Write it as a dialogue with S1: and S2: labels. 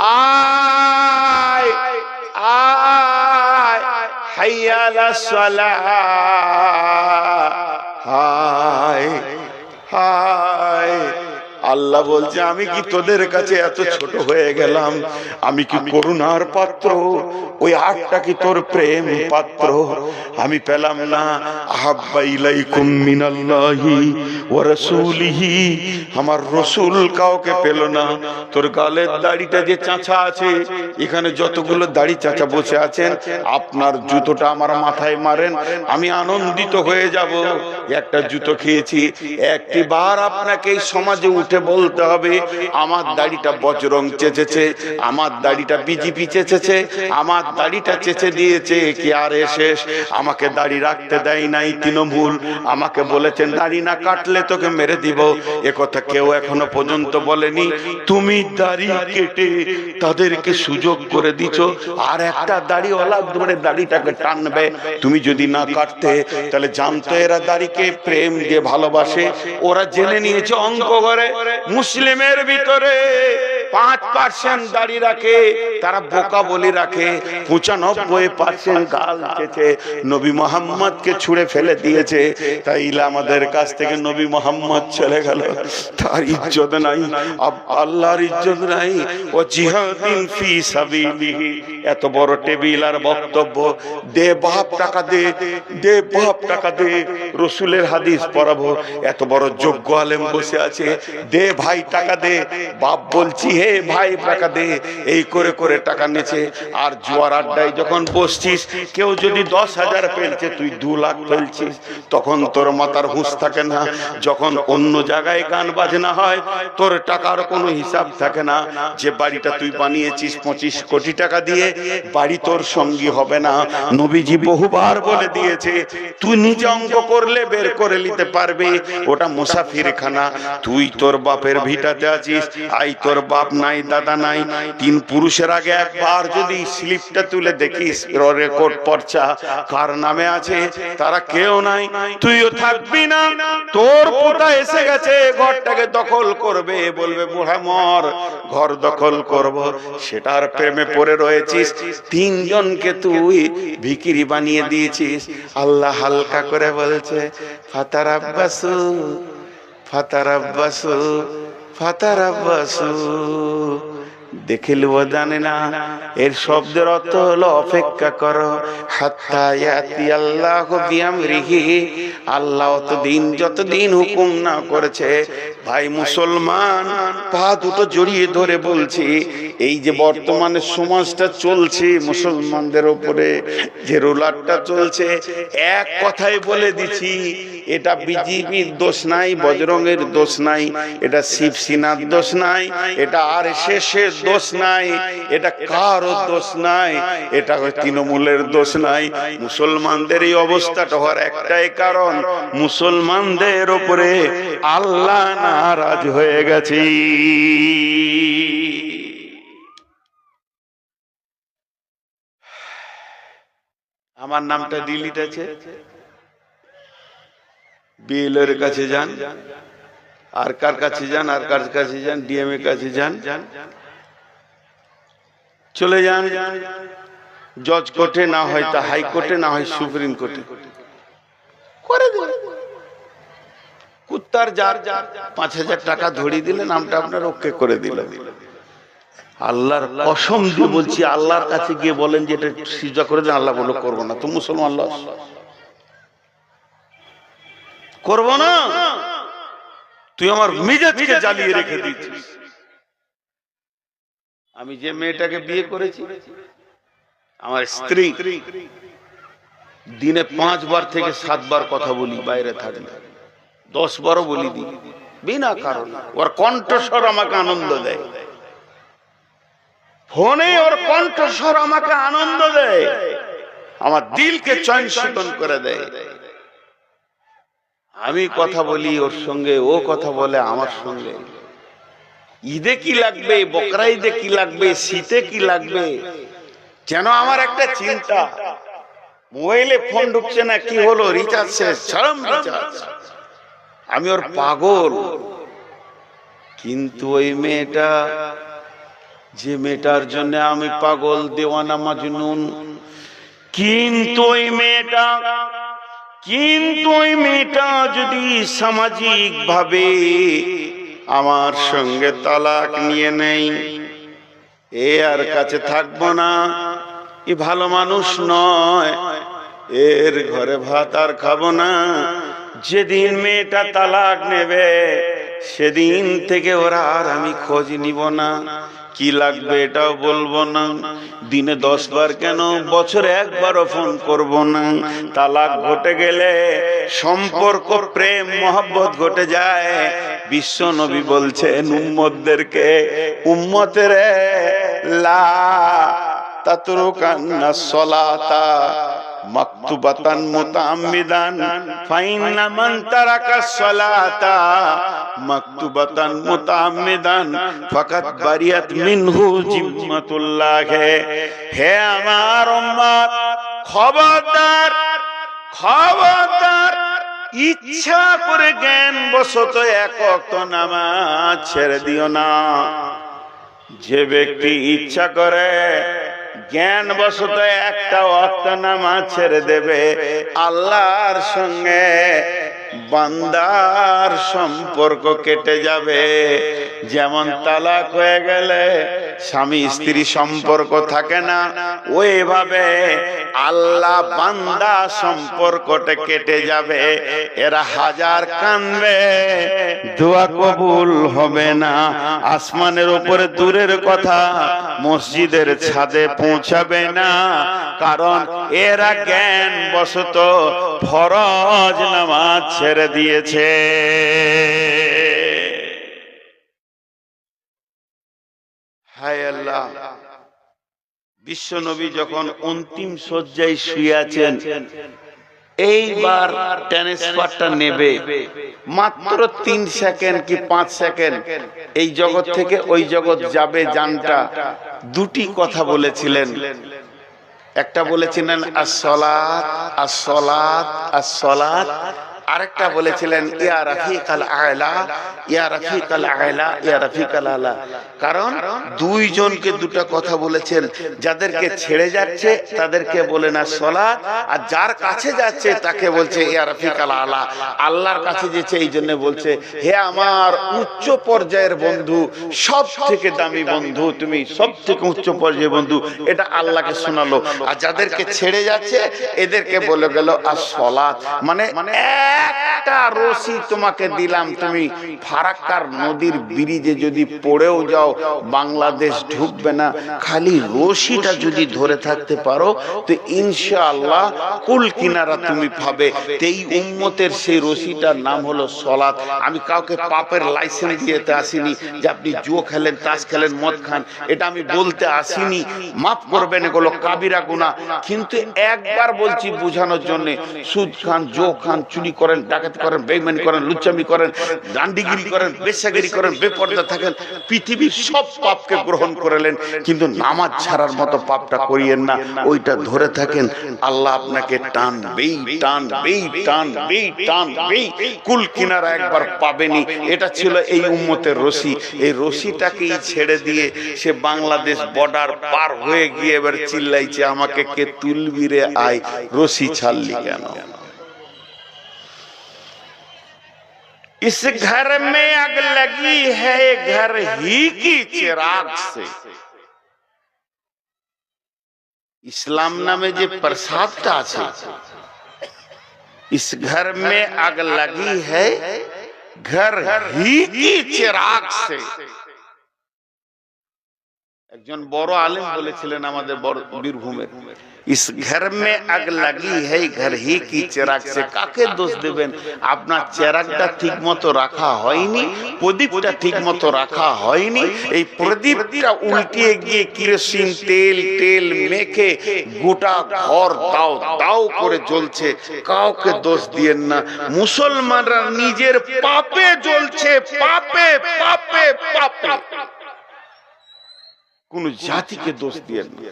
S1: আয় আয় হাইয়া আলাস সালাহ, হায় হায়। আল্লাহ বলছে আমি কি তোদের কাছে এত ছোট হয়ে গেলাম? আমি কি করুণার পাত্র? ওই আটটা কি তোর প্রেম পাত্র? আমি পেলাম না। আহাব্বা ইলাইকুম মিনাল্লাহি ওয়া রাসূলিহি, আমার রসুল কাউকে পেল না। তোর গালের দাড়িটা যে চাঁচা আছে, এখানে যতগুলো দাড়ি চাঁচা বসে আছেন, আপনার জুতোটা আমার মাথায় মারেন, আমি আনন্দিত হয়ে যাব। একটা জুতো খেয়েছি। একটি বার আপনাকে এই সমাজে উঠে বলতে হবে আমার দাড়িটা বজরং চেঁচেছে, আমার দাড়িটা বিজেপি চেঁচেছে, আমার দাড়িটা চেঁচে দিয়েছে কি আর শেষ। আমাকে দাড়ি রাখতে দেয় নাই তৃণমূল, আমাকে বলেছেন দাড়ি না কাটলে তোকে মেরে দিব। এ কথা কেউ এখনো পর্যন্ত বলেনি। তুমি দাড়ি কেটে তাদেরকে সুযোগ করে দিছো, আর একটা দাড়িওয়ালা ধরে দাড়িটাকে টানবে। তুমি যদি না কাটতে তাহলে জানতো এরা দাড়িকে প্রেম দিয়ে ভালোবাসে। ওরা জেনে নিয়েছে অঙ্ক করে মুসলিমের ভিতরে 5% দাড়ি রাখে, তারা বোকা বলি রাখে। 95% গাল চেঁচে নবী মুহাম্মদকে ছুঁড়ে ফেলে দিয়েছে। তাই আমাদের কাছ থেকে নবী মুহাম্মদ চলে গেল, তার ইজ্জত নাই, আল্লাহর ইজ্জত নাই। ও জিহাদিন ফি সাবিলিহি, এত বড় টেবিল আর বক্তব্য। দে বাপ টাকা দে, দে বাপ টাকা দে, রসুলের হাদিস পড়াবো। এত বড় যোগ্য আলেম বসে আছে, দে ভাই টাকা দে। বাপ বলছি হে ভাই টাকা দে। এই করে করে টাকা নিচ্ছে। আর জুয়ার আড্ডায় যখন বসছিস, কেউ যদি 10,000 ফেলছে, তুই 2 লাখ ফেলছিস, তখন তোর মাথার হুঁশ থাকে না। যখন অন্য জায়গায় গান বাজনা হয়, তোর টাকার কোনো হিসাব থাকে না। যে বাড়িটা তুই বানিয়েছিস 25 কোটি টাকা দিয়ে, বাড়ি তোর সঙ্গী হবে না। নবীজি বহুবার বলে দিয়েছে, তুই নিজে অঙ্ক করলে বের করে নিতে পারবে, ওটা মুসাফিরখানা। তুই তোর বাপের ভিটাতে আছিস, আই তোর বাপ নাই, দাদা নাই। 3 পুরুষের আগে একবার যদি স্লিপটা তুলে দেখিস, রেকর্ড পর্চা কার নামে আছে, তারা কেউ নাই, তুইও থাকবি না। তোর পোতা এসে গেছে, ঘরটাকে দখল করবে, বলবে বুড়া মর, ঘর দখল করব। সেটার প্রেমে পড়ে রয়েছিস। 3 জনকে তুই ভিখিরি বানিয়ে দিয়েছিস। আল্লাহ হালকা করে বলছে ফাতারাব্বাসু ফাতারাব্বাসু ফাতারাব্বাসু। দেখিলব জানে না, এর শব্দের অর্থ হলো অপেক্ষা করো। হাত্তা ইয়াতি আল্লাহু বিআমরিহি, আল্লাহ যতদিন হুকুম না করেছে। ভাই মুসলমান, পা দুটো জড়িয়ে ধরে বলছি, এই যে বর্তমানে সমাজটা চলছে, মুসলমানদের উপরে যে রোলারটা চলছে, এক কথাই বলে দিছি, এটা বিজেপির দোষ নাই, বজরঙের দোষ নাই, এটা শিবসেনার দোষ নাই, এটা আরএসএসের দোষ নাই, এটা কারো দোষ নাই, এটা তৃণমূলের দোষ নাই। মুসলমানদের এই অবস্থাটা হওয়ার একটাই কারণ, মুসলমানদের উপরে আল্লাহ নারাজ হয়ে গেছে। আমার নামটা ডিলিট আছে, বিএলওর কাছে যান, আর কার কাছে যান, আর কার কাছে যান, ডিএম এর কাছে যান, চলে যান জজ কোর্টে, না হয় তা হাইকোর্টে, না হয় সুপ্রিম কোর্টে করে দিন। কুত্তার যার 5,000 টাকা ধরিয়ে দিলে নামটা আপনার ওকে করে দিল। আল্লাহর কসম দিয়ে বলছি, আল্লাহর কাছে গিয়ে বলেন যে এটা সিজদা করে দেন, আল্লাহ বলো করবো না। তো মুসলমান আল্লাহ করবো না, তুই আমার মেজাজকে জ্বালিয়ে রেখে দিয়েছিস। আমি যে মেয়েটাকে বিয়ে করেছি, আমার স্ত্রী, দিনে 5 বার থেকে 7 বার কথা বলি, বাইরে থাকলে 10 বারও বলি দিই, বিনা কারণে। ওর কণ্ঠস্বর আমাকে আনন্দ দেয়, ফোনে ওর কণ্ঠস্বর আমাকে আনন্দ দেয়, আমার দিলকে চঞ্চল করে দেয়। আমি কথা বলি ওর সঙ্গে, ও কথা বলে আমার সঙ্গে। ঈদে কি লাগবে, বকরা ঈদে কি লাগবে, শীতে কি লাগবে, যেন আমার একটা চিন্তা। মোবাইলে ফোন ঢুকছে না, কি হলো, রিচার্জ শেষ, ছাড়াম রিচার্জ। আমি ওর পাগল। কিন্তু ওই মেয়েটা যে মেয়েটার জন্য আমি পাগল, দেওয়ানা, মাজনুন। কিন্তু ওই মেয়েটা যদি সামাজিক ভাবে আমার সঙ্গে তালাক নিয়ে নেই, এ আর কাছে থাকবো না, এ ভালো মানুষ নয়, এর ঘরে ভাত আর খাবো না। যেদিন মেয়েটা তালাক নেবে সেদিন থেকে ওরা আর আমি খোঁজ নিব না, কি লাগবে এটাও বলবো না, দিনে 10 বার কেন বছরে একবারও ফোন করব না। তালাক ঘটে গেলে সম্পর্ক, প্রেম, মহব্বত ঘটে যায়। বিশ্ব নবী বলছেন উম্মতদেরকে, উম্মতেরে লা তাতরুকান্না সলাতা মাকতুবাতান মুতাআম্মিদান ফাইন্না মান তারাকা সলাতা মাকতুবাতান মুতাআম্মিদান ফাকাত বারিয়াত মিনহু জিম্মাতুল্লাহ। হে আমার উম্মত, খবরদার খবরদার, ইচ্ছা করে জ্ঞান বশত এক ওয়াক্ত নামাজ ছেড়ে দিও না। যে ব্যক্তি ইচ্ছা করে জ্ঞান বশত একটা ওয়াক্ত নামাজ ছেড়ে দেবে, আল্লাহর সঙ্গে বান্দার সম্পর্ক কেটে যাবে। যেমন তালাক হয়ে গেলে স্বামী স্ত্রী সম্পর্ক থাকে না, ওইভাবে আল্লাহ বান্দা সম্পর্কটা কেটে যাবে। এরা হাজার কাঁদবে, দোয়া কবুল হবে না। আসমানের উপরে দূরের কথা, মসজিদের ছাদে পৌঁছাবে না, কারণ এরা জ্ঞান বশত ফরজ নামাজ ছেড়ে দিয়েছে। হায় আল্লাহ, বিশ্ব নবী যখন অন্তিম শয্যায় শুয়ে আছেন, এইবার ট্রান্সফারটা নেবে, মাত্র 3 সেকেন্ড কি 5 সেকেন্ড এই জগৎ থেকে ওই জগৎ যাবে জানটা। দুটি কথা বলেছিলেন, একটা বলেছিলেন আসসালাত আসসালাত আসসালাত, আরেকটা বলেছিলেন ইয়া রাফিকাল আলা ইয়া রাফিকাল আলা ইয়া রাফিকাল আলা। কারণ দুইজনকে দুটো কথা বলেছেন, যাদেরকে ছেড়ে যাচ্ছে তাদেরকে বলেন আসসালাত, আর যার কাছে যাচ্ছে তাকে বলছে ইয়া রাফিকাল আলা। আল্লাহর কাছে যেছে এই জন্য বলছে হে আমার উচ্চ পর্যায়ের বন্ধু, সব থেকে দামি বন্ধু, তুমি সব থেকে উচ্চ পর্যায়ের বন্ধু, এটা আল্লাহকে শোনালো। আর যাদেরকে ছেড়ে যাচ্ছে এদেরকে বলে গেল আসসালাত। মানে একটা রশি তোমাকে দিলাম, তুমি ফারাক্কার নদীর ব্রিজে যদি পড়েও যাও বাংলাদেশ ঢুকবে না, খালি রশিটা যদি ধরে থাকতে পারো তো ইনশাআল্লাহ কুল কিনারা তুমি পাবে। এই উম্মতের সেই রশিটার নাম হলো সালাত। আমি কাউকে পাপের লাইসেন্স দিতে আসিনি যে আপনি জুয়া খেলেন, তাস খেলেন, মদ খান, এটা আমি বলতে আসিনি। মাফ করবেন, এগুলো কাবিরা গুনাহ। কিন্তু একবার বলছি বোঝানোর জন্য, সুদ খান, জুয়া খান, চুরি করেন, ডাকাতি করেন, বেঈমানি করেন, লুচ্চামি করেন, দান্ডিগিরি করেন, বেশ্যাগিরি করেন, বেপরদা থাকেন, পৃথিবীর সব পাপকে গ্রহণ করলেন, কিন্তু নামাজ ছাড়ার মতো পাপটা করিয়েন না। ওইটা ধরে থাকেন, আল্লাহ আপনাকে টানবেই টানবেই টানবেই টানবেই, কুল কিনারা একবার পাবেনি। এটা ছিল এই উম্মতের রশি। এই রশিটাকেই ছেড়ে দিয়ে সে বাংলাদেশ বর্ডার পার হয়ে গিয়ে এবার চিল্লাইছে আমাকে কে তুলবি রে আয়, রশি ছাড়লি কেন? इस घर में आग लगी है घर ही की चिराग से। इस्लाम नामे जे प्रसादটা আছে, इस घर में आग लगी है घर ही की चिराग से। একজন বড় আলেম বলেছিলেন আমাদের বীরভূমের, इस घर में आग लगी है घर ही की चिराग से। কাকে দোষ দেবেন? আপনার চেরাগটা ঠিকমতো রাখা হয়নি, প্রদীপটা ঠিকমতো রাখা হয়নি। এই প্রদীপটা উল্টিয়ে গিয়ে কেরোসিন তেল মেখে গোটা ঘর দাও দাও করে জ্বলছে। কাউকে দোষ দিয়েন না, মুসলমানরা নিজের পাপে জ্বলছে, পাপে পাপে পাপে। কোন জাতিকে দোষ দিয়েন না।